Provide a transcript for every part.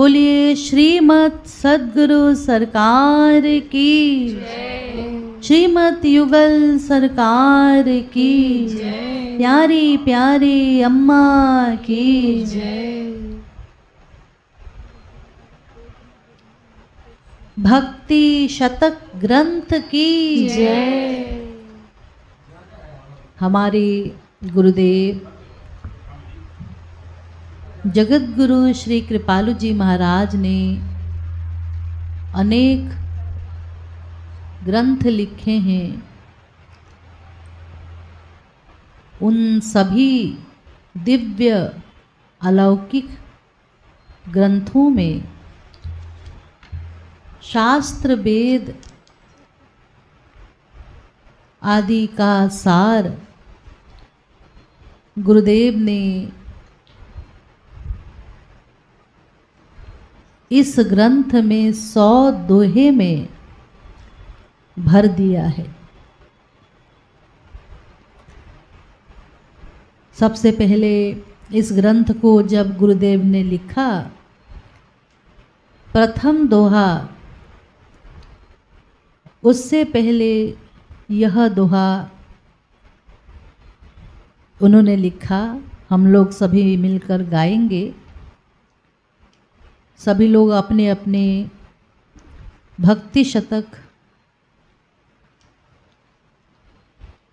बोलिए श्रीमद् सद्गुरु सरकार की श्रीमद् युगल सरकार की प्यारी प्यारी अम्मा की भक्ति शतक ग्रंथ की जय। हमारे गुरुदेव जगत गुरु श्री कृपालु जी महाराज ने अनेक ग्रंथ लिखे हैं। उन सभी दिव्य अलौकिक ग्रंथों में शास्त्र वेद आदि का सार गुरुदेव ने इस ग्रंथ में 100 दोहे में भर दिया है। सबसे पहले इस ग्रंथ को जब गुरुदेव ने लिखा, प्रथम दोहा, उससे पहले यह दोहा उन्होंने लिखा। हम लोग सभी मिलकर गाएंगे। सभी लोग अपने अपने भक्ति शतक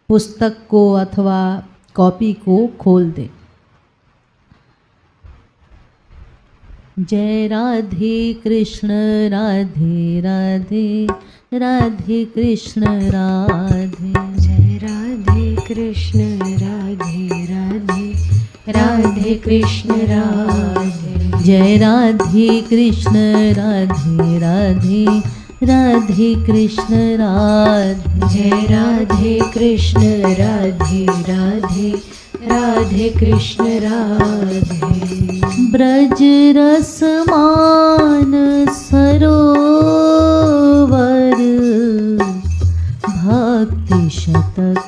पुस्तक को अथवा कॉपी को खोल दें। जय राधे कृष्ण राधे राधे, राधे कृष्ण राधे, जय राधे कृष्ण राधे राधे, राधे कृष्ण राधे, जय राधे कृष्ण राधे राधे, राधे कृष्ण राधे, जय राधे कृष्ण राधे राधे, राधे कृष्ण राधे। ब्रज रस मान सरोवर, भक्ति शतक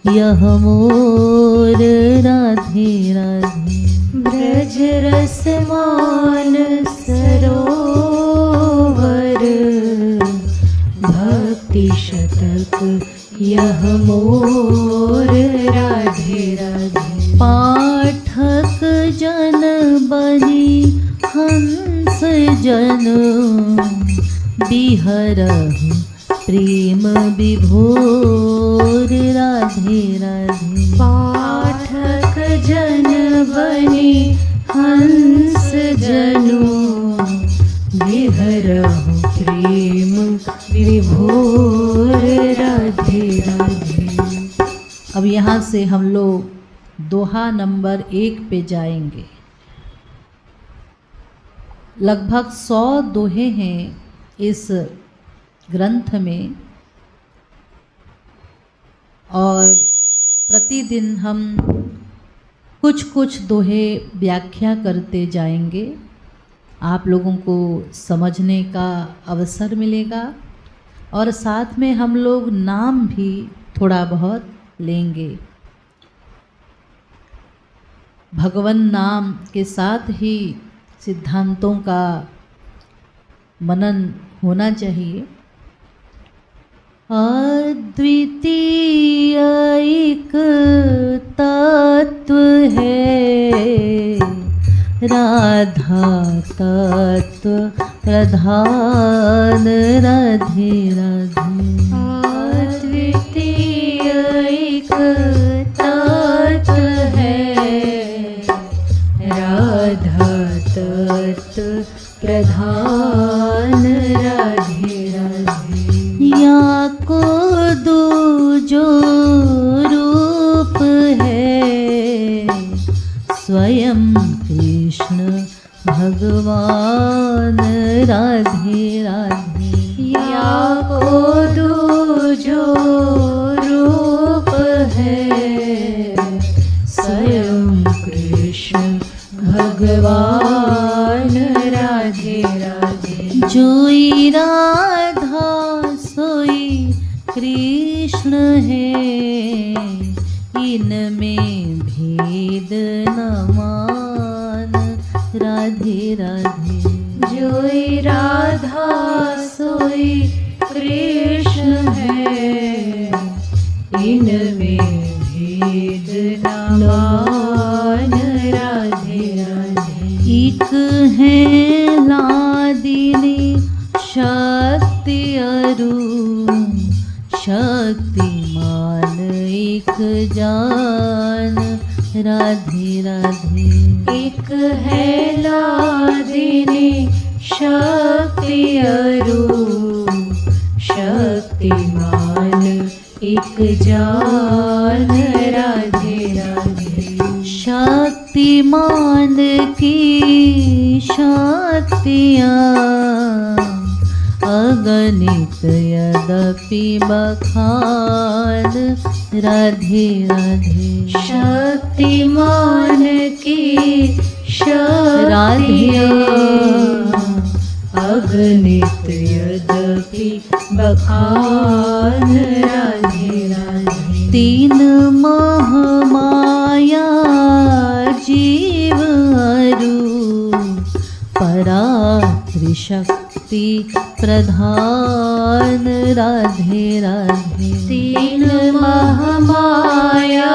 यह मोर, राधे राधे। ब्रज रस मान सरोवर, भक्ति शतक यह मोर, राधे राधे। पाठक जन बनी हंस जन, बिहरहु प्रेम विभोर, राधे राधे। पाठक जन बनी हंस जनु, बिहरहु प्रेम विभोर, राधे राधे। अब यहाँ से हम लोग दोहा नंबर 1 पे जाएंगे। लगभग 100 दोहे हैं इस ग्रंथ में और प्रतिदिन हम कुछ कुछ दोहे व्याख्या करते जाएंगे। आप लोगों को समझने का अवसर मिलेगा और साथ में हम लोग नाम भी थोड़ा बहुत लेंगे। भगवान नाम के साथ ही सिद्धांतों का मनन होना चाहिए। अद्वितीय एक तत्व है, राधा तत्व प्रधान, राधे राधे। अद्वितीय एक तत्व है, राधा तत्व प्रधान, राधे राधे। या को दूजो रूप है, स्वयं कृष्ण भगवान, राधे राधे। या को दूजो रूप है, स्वयं कृष्ण भगवान, राधे राधे। जोई राधा सोई कृष्ण है, इनमें भेद न मान, राधे राधे। जोई राधा सोई कृष्ण है, इनमें भेद न मान राधे राधे। एक है लादिनी शक्ति अरु, शक्तिमान एक जान राधे राधे। एक है लादिनी शक्ति अरु, शक्तिमान एक जान राधे राधे। शक्तिमान की शक्तियाँ अगणित यद्यपि बखान राधे राधे। शक्तिमान की शक्तियाँ अगणित यद्यपि बखान राधे राधे। तीन महामाया जीव अरु, परा त्रिशक्ति प्रधान राधे राधे। तीन महामाया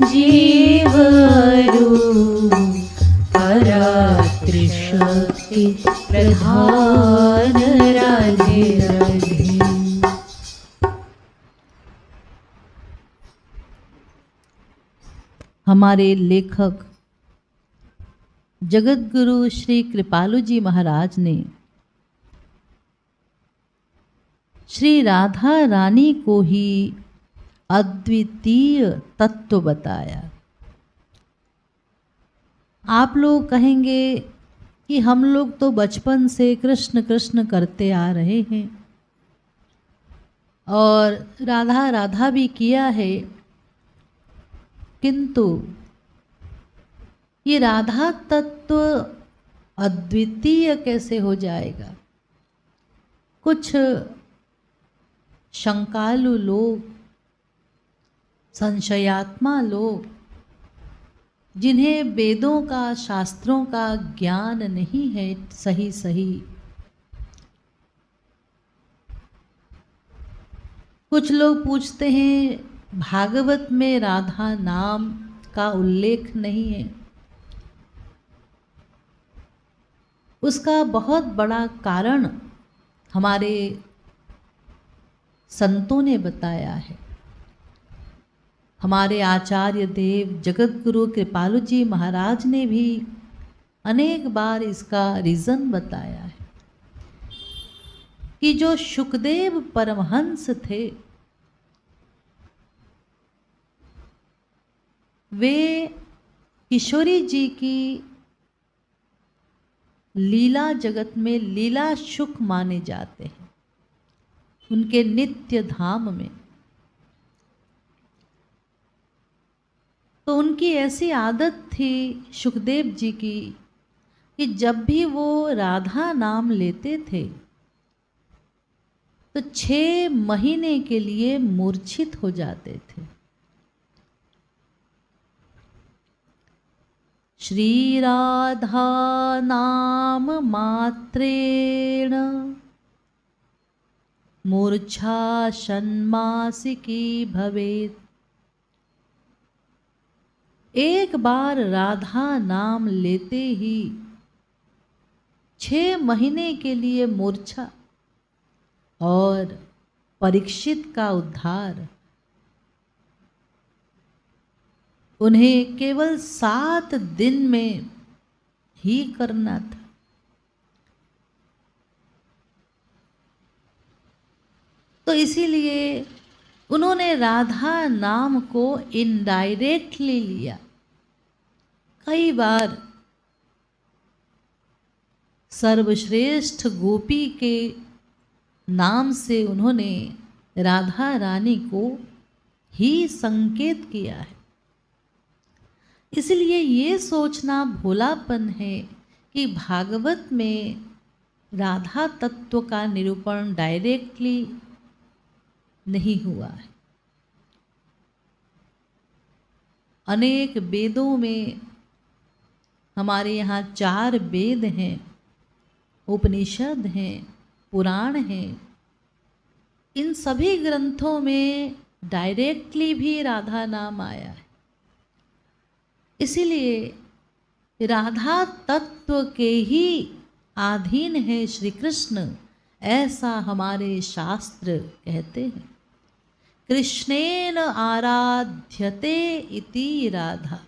जीव अरु, परा त्रिशक्ति प्रधान राधे राधे। हमारे लेखक जगत गुरु श्री कृपालु जी महाराज ने श्री राधा रानी को ही अद्वितीय तत्व बताया। आप लोग कहेंगे कि हम लोग तो बचपन से कृष्ण कृष्ण करते आ रहे हैं और राधा राधा भी किया है, किंतु ये राधा तत्व अद्वितीय कैसे हो जाएगा। कुछ शंकालु लोग, संशयात्मा लोग, जिन्हें वेदों का शास्त्रों का ज्ञान नहीं है सही, कुछ लोग पूछते हैं भागवत में राधा नाम का उल्लेख नहीं है। उसका बहुत बड़ा कारण हमारे संतों ने बताया है। हमारे आचार्य देव जगत गुरु कृपालु जी महाराज ने भी अनेक बार इसका रीज़न बताया है कि जो शुकदेव परमहंस थे, वे किशोरी जी की लीला जगत में लीला शुक माने जाते हैं। उनके नित्य धाम में तो उनकी ऐसी आदत थी शुकदेव जी की कि जब भी वो राधा नाम लेते थे तो 6 महीने के लिए मूर्छित हो जाते थे। श्री राधा नाम मात्रेण मूर्छा षण्मासिकी भवेत्। एक बार राधा नाम लेते ही 6 महीने के लिए मूर्छा और परीक्षित का उद्धार उन्हें केवल 7 दिन में ही करना था। तो इसीलिए उन्होंने राधा नाम को इनडायरेक्टली लिया। कई बार सर्वश्रेष्ठ गोपी के नाम से उन्होंने राधा रानी को ही संकेत किया है। इसलिए ये सोचना भोलापन है कि भागवत में राधा तत्व का निरूपण डायरेक्टली नहीं हुआ है। अनेक वेदों में, हमारे यहाँ 4 वेद हैं, उपनिषद हैं, पुराण हैं, इन सभी ग्रंथों में डायरेक्टली भी राधा नाम आया है। इसीलिए राधा तत्व के ही अधीन है श्री कृष्ण, ऐसा हमारे शास्त्र कहते हैं। कृष्णेन आराध्यते इति राधा।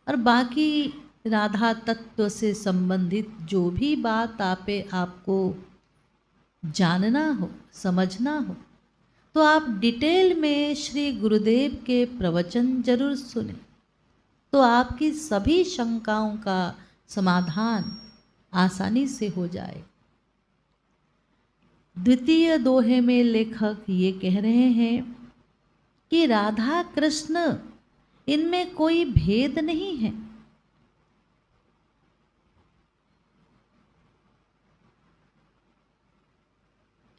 और बाकी राधा तत्व से संबंधित जो भी बात आपको जानना हो, समझना हो, तो आप डिटेल में श्री गुरुदेव के प्रवचन जरूर सुने, तो आपकी सभी शंकाओं का समाधान आसानी से हो जाए। द्वितीय दोहे में लेखक ये कह रहे हैं कि राधा कृष्ण इनमें कोई भेद नहीं है।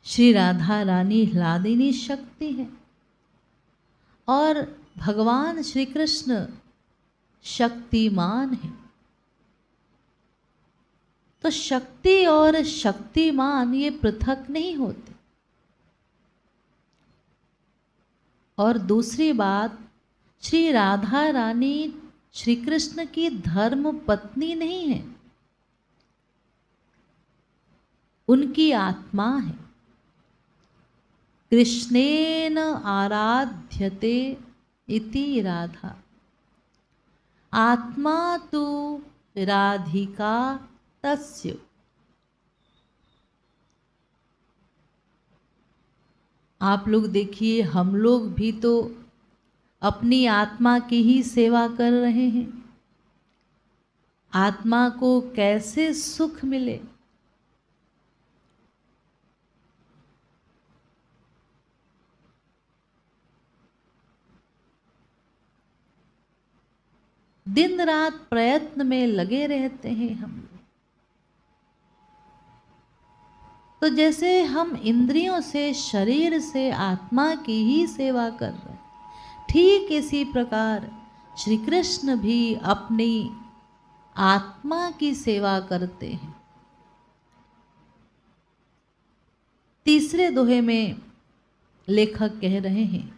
श्री राधा रानी ह्लादिनी शक्ति है और भगवान श्री कृष्ण शक्तिमान है। तो शक्ति और शक्तिमान ये पृथक नहीं होते। और दूसरी बात, श्री राधा रानी श्री कृष्ण की धर्म पत्नी नहीं है, उनकी आत्मा है। कृष्णेन आराध्यते इति राधा। आत्मा तु राधिका तस्य। आप लोग देखिए, हम लोग भी तो अपनी आत्मा की ही सेवा कर रहे हैं। आत्मा को कैसे सुख मिले, दिन रात प्रयत्न में लगे रहते हैं हम लोग। तो जैसे हम इंद्रियों से, शरीर से आत्मा की ही सेवा कर रहे हैं, ठीक इसी प्रकार श्री कृष्ण भी अपनी आत्मा की सेवा करते हैं। तीसरे दोहे में लेखक कह रहे हैं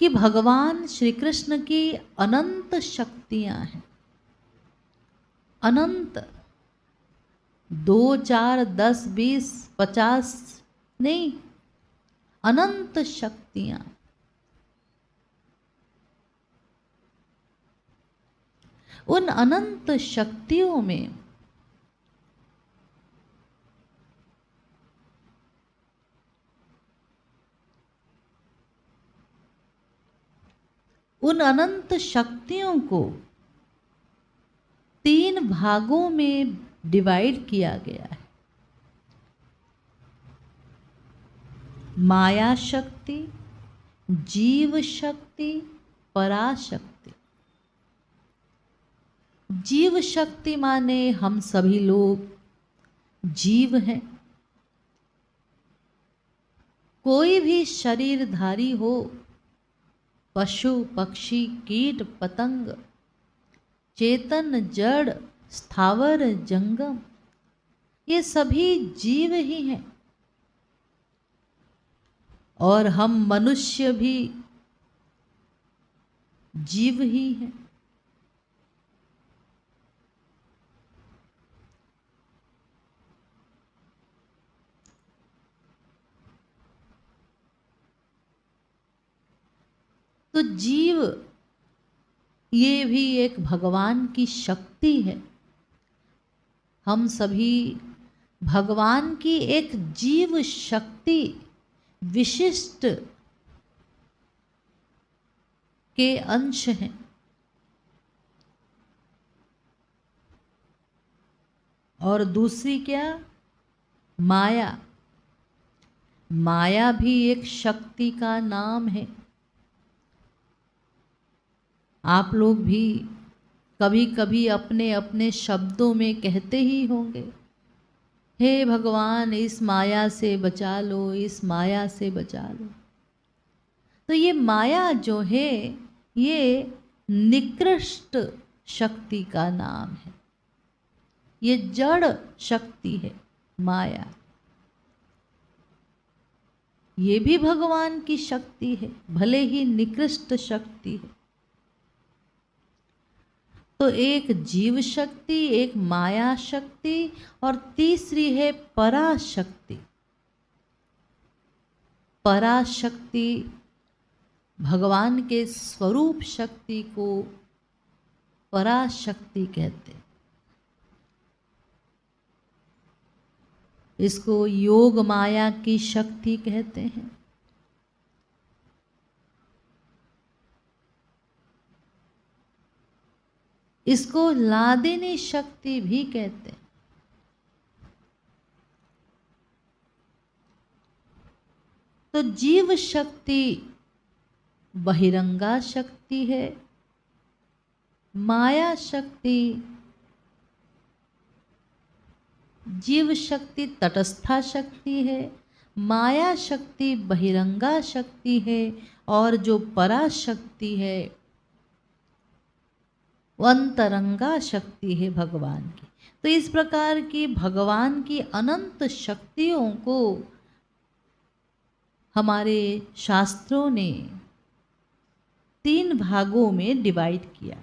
कि भगवान श्री कृष्ण की अनंत शक्तियां हैं। अनंत, 2, 4, 10, 20, 50 नहीं, अनंत शक्तियां। उन अनंत शक्तियों में उन अनंत शक्तियों को 3 भागों में डिवाइड किया गया है। माया शक्ति, जीव शक्ति, पराशक्ति। जीव शक्ति माने हम सभी लोग जीव हैं। कोई भी शरीरधारी हो, पशु, पक्षी, कीट, पतंग, चेतन, जड़, स्थावर, जंगम, ये सभी जीव ही हैं। और हम मनुष्य भी जीव ही हैं। तो जीव ये भी एक भगवान की शक्ति है। हम सभी भगवान की एक जीव शक्ति विशिष्ट के अंश हैं। और दूसरी क्या? माया। माया भी एक शक्ति का नाम है। आप लोग भी कभी कभी अपने अपने शब्दों में कहते ही होंगे, हे भगवान इस माया से बचा लो, इस माया से बचा लो। तो ये माया जो है, ये निकृष्ट शक्ति का नाम है। ये जड़ शक्ति है माया, ये भी भगवान की शक्ति है, भले ही निकृष्ट शक्ति है। तो एक जीव शक्ति, एक माया शक्ति और तीसरी है पराशक्ति। पराशक्ति भगवान के स्वरूप शक्ति को पराशक्ति कहते हैं। इसको योग माया की शक्ति कहते हैं। इसको लादिनी शक्ति भी कहते हैं। तो जीव शक्ति बहिरंगा शक्ति है, माया शक्ति, जीव शक्ति तटस्था शक्ति है, माया शक्ति बहिरंगा शक्ति है, और जो पराशक्ति है वो अंतरंगा शक्ति है भगवान की। तो इस प्रकार की भगवान की अनंत शक्तियों को हमारे शास्त्रों ने 3 भागों में डिवाइड किया।